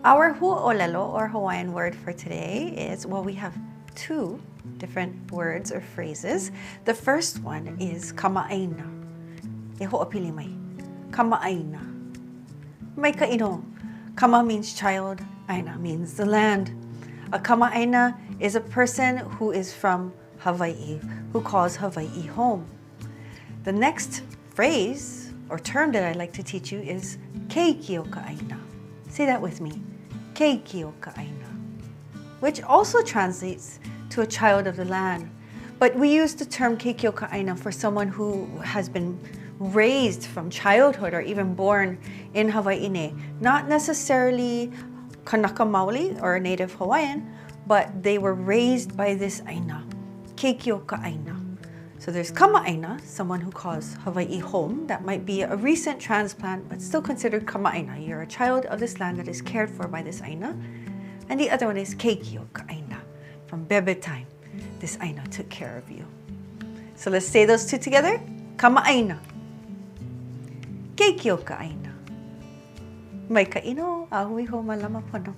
Our ʻōlelo, or Hawaiian word for today is, well, we have two different words or phrases. The first one is kamaʻāina. E hoʻopili mai. Kamaʻāina. Mai ka ino. Kama means child, ʻāina means the land. A kamaʻāina is a person who is from Hawaiʻi, who calls Hawaiʻi home. The next phrase or term that I'd like to teach you is keiki o ka'aina. Say that with me. Keiki o ka'aina. Which also translates to a child of the land. But we use the term keiki o ka'aina for someone who has been raised from childhood or even born in Hawaii. Not necessarily Kanaka Maoli or a native Hawaiian, but they were raised by this ʻāina. Keiki o ka'aina. So there's kamaʻāina, someone who calls Hawaii home. That might be a recent transplant, but still considered kamaʻāina. You're a child of this land that is cared for by this ʻāina. And the other one is keiki o ka'aina. From bebe time, this ʻāina took care of you. So let's say those two together. Kamaʻāina. Keiki o ka'aina. Mai ka ino, ahui ho malama pono.